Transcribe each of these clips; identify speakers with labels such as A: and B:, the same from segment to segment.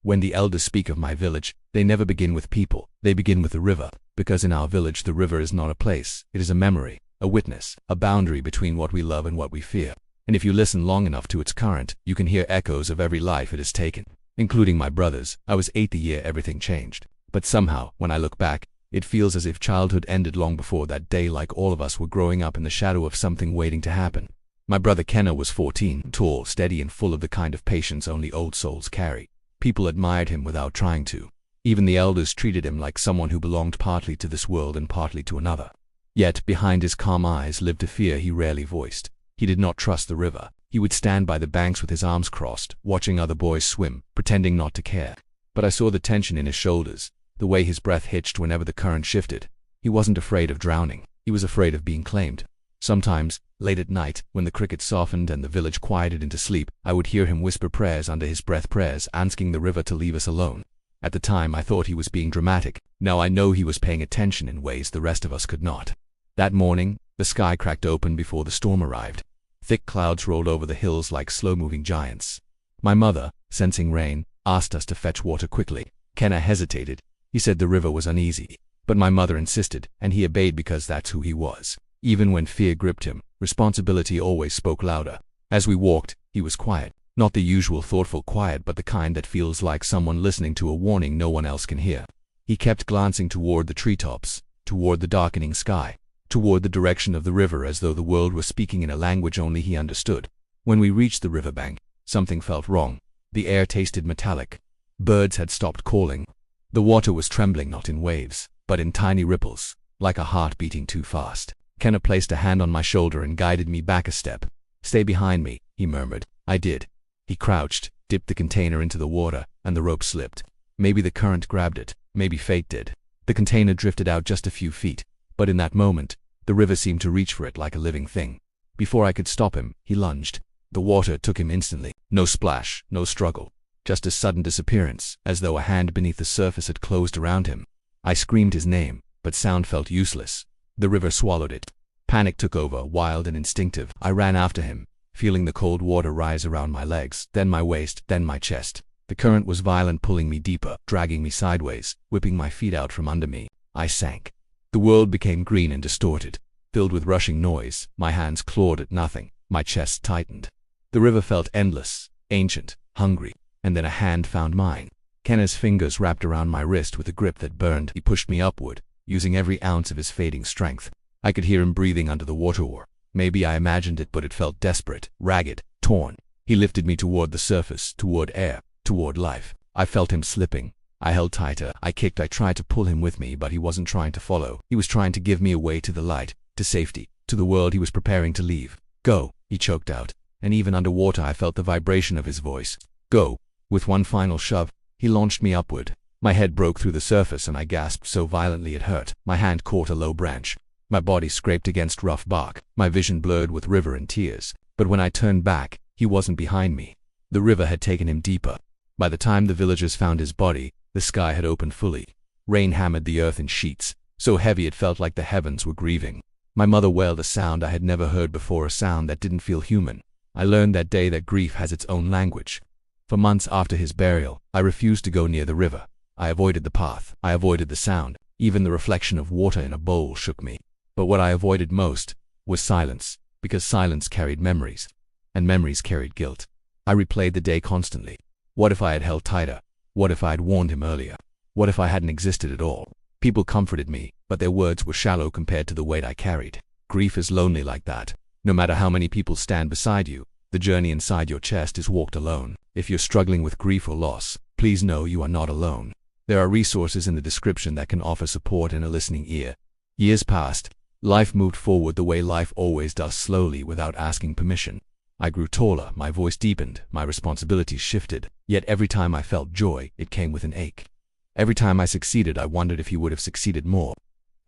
A: When the elders speak of my village, they never begin with people, they begin with the river, because in our village the river is not a place, it is a memory, a witness, a boundary between what we love and what we fear. And if you listen long enough to its current, you can hear echoes of every life it has taken, including my brother's. I was 8 the year everything changed. But somehow, when I look back, it feels as if childhood ended long before that day, like all of us were growing up in the shadow of something waiting to happen. My brother Kenna was 14, tall, steady, and full of the kind of patience only old souls carry. People admired him without trying to. Even the elders treated him like someone who belonged partly to this world and partly to another. Yet, behind his calm eyes lived a fear he rarely voiced. He did not trust the river. He would stand by the banks with his arms crossed, watching other boys swim, pretending not to care. But I saw the tension in his shoulders, the way his breath hitched whenever the current shifted. He wasn't afraid of drowning. He was afraid of being claimed. Sometimes, late at night, when the crickets softened and the village quieted into sleep, I would hear him whisper prayers under his breath, prayers asking the river to leave us alone. At the time I thought he was being dramatic. Now I know he was paying attention in ways the rest of us could not. That morning, the sky cracked open before the storm arrived. Thick clouds rolled over the hills like slow-moving giants. My mother, sensing rain, asked us to fetch water quickly. Kenna hesitated. He said the river was uneasy. But my mother insisted, and he obeyed because that's who he was. Even when fear gripped him, responsibility always spoke louder. As we walked, he was quiet. Not the usual thoughtful quiet, but the kind that feels like someone listening to a warning no one else can hear. He kept glancing toward the treetops, toward the darkening sky, toward the direction of the river, as though the world was speaking in a language only he understood. When we reached the riverbank, something felt wrong. The air tasted metallic. Birds had stopped calling. The water was trembling not in waves, but in tiny ripples, like a heart beating too fast. Kenna placed a hand on my shoulder and guided me back a step. "Stay behind me," he murmured. I did. He crouched, dipped the container into the water, and the rope slipped. Maybe the current grabbed it, maybe fate did. The container drifted out just a few feet, but in that moment, the river seemed to reach for it like a living thing. Before I could stop him, he lunged. The water took him instantly. No splash, no struggle. Just a sudden disappearance, as though a hand beneath the surface had closed around him. I screamed his name, but sound felt useless. The river swallowed it. Panic took over, wild and instinctive. I ran after him, feeling the cold water rise around my legs, then my waist, then my chest. The current was violent, pulling me deeper, dragging me sideways, whipping my feet out from under me. I sank. The world became green and distorted, filled with rushing noise. My hands clawed at nothing. My chest tightened. The river felt endless, ancient, hungry, and then a hand found mine. Kenna's fingers wrapped around my wrist with a grip that burned. He pushed me upward, using every ounce of his fading strength. I could hear him breathing under the water, or maybe I imagined it, but it felt desperate, ragged, torn. He lifted me toward the surface, toward air, toward life. I felt him slipping. I held tighter. I kicked. I tried to pull him with me, but he wasn't trying to follow. He was trying to give me away to the light, to safety, to the world he was preparing to leave. "Go," he choked out, and even underwater I felt the vibration of his voice. "Go." With one final shove, he launched me upward. My head broke through the surface and I gasped so violently it hurt. My hand caught a low branch. My body scraped against rough bark. My vision blurred with river and tears. But when I turned back, he wasn't behind me. The river had taken him deeper. By the time the villagers found his body, the sky had opened fully. Rain hammered the earth in sheets, so heavy it felt like the heavens were grieving. My mother wailed a sound I had never heard before, a sound that didn't feel human. I learned that day that grief has its own language. For months after his burial, I refused to go near the river. I avoided the path. I avoided the sound. Even the reflection of water in a bowl shook me. But what I avoided most was silence, because silence carried memories, and memories carried guilt. I replayed the day constantly. What if I had held tighter? What if I had warned him earlier? What if I hadn't existed at all? People comforted me, but their words were shallow compared to the weight I carried. Grief is lonely like that. No matter how many people stand beside you, the journey inside your chest is walked alone. If you're struggling with grief or loss, please know you are not alone. There are resources in the description that can offer support and a listening ear. Years passed. Life moved forward the way life always does, slowly, without asking permission. I grew taller, my voice deepened, my responsibilities shifted. Yet every time I felt joy, it came with an ache. Every time I succeeded, I wondered if he would have succeeded more.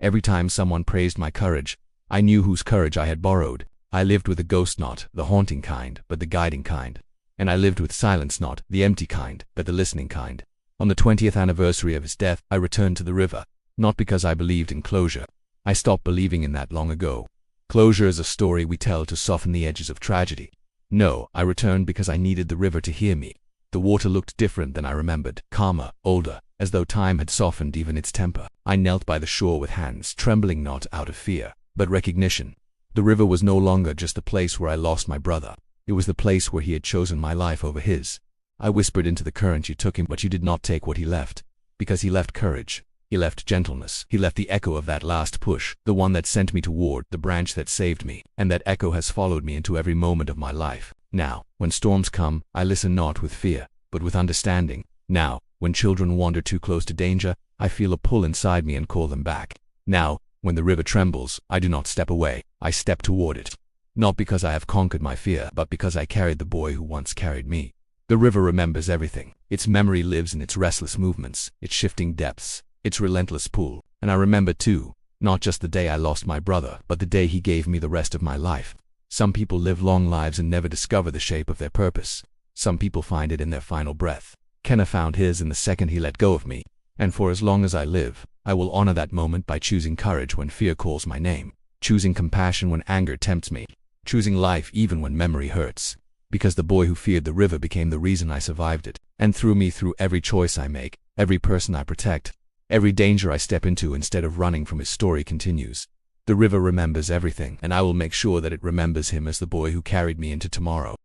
A: Every time someone praised my courage, I knew whose courage I had borrowed. I lived with a ghost, not the haunting kind, but the guiding kind. And I lived with silence, not the empty kind, but the listening kind. On the 20th anniversary of his death, I returned to the river, not because I believed in closure. I stopped believing in that long ago. Closure is a story we tell to soften the edges of tragedy. No, I returned because I needed the river to hear me, The water looked different than I remembered, calmer, older, as though time had softened even its temper. I knelt by the shore with hands trembling, not out of fear, but recognition. The river was no longer just the place where I lost my brother. It was the place where he had chosen my life over his. I whispered into the current, "You took him, but you did not take what he left." Because he left courage. He left gentleness. He left the echo of that last push, the one that sent me toward the branch that saved me. And that echo has followed me into every moment of my life. Now, when storms come, I listen not with fear, but with understanding. Now, when children wander too close to danger, I feel a pull inside me and call them back. Now, when the river trembles, I do not step away, I step toward it. Not because I have conquered my fear, but because I carried the boy who once carried me. The river remembers everything. Its memory lives in its restless movements, its shifting depths, its relentless pull. And I remember too, not just the day I lost my brother, but the day he gave me the rest of my life. Some people live long lives and never discover the shape of their purpose. Some people find it in their final breath. Kenna found his in the second he let go of me. And for as long as I live, I will honor that moment by choosing courage when fear calls my name, choosing compassion when anger tempts me, choosing life even when memory hurts. Because the boy who feared the river became the reason I survived it. And through me, through every choice I make, every person I protect, every danger I step into instead of running from, his story continues. The river remembers everything, and I will make sure that it remembers him as the boy who carried me into tomorrow.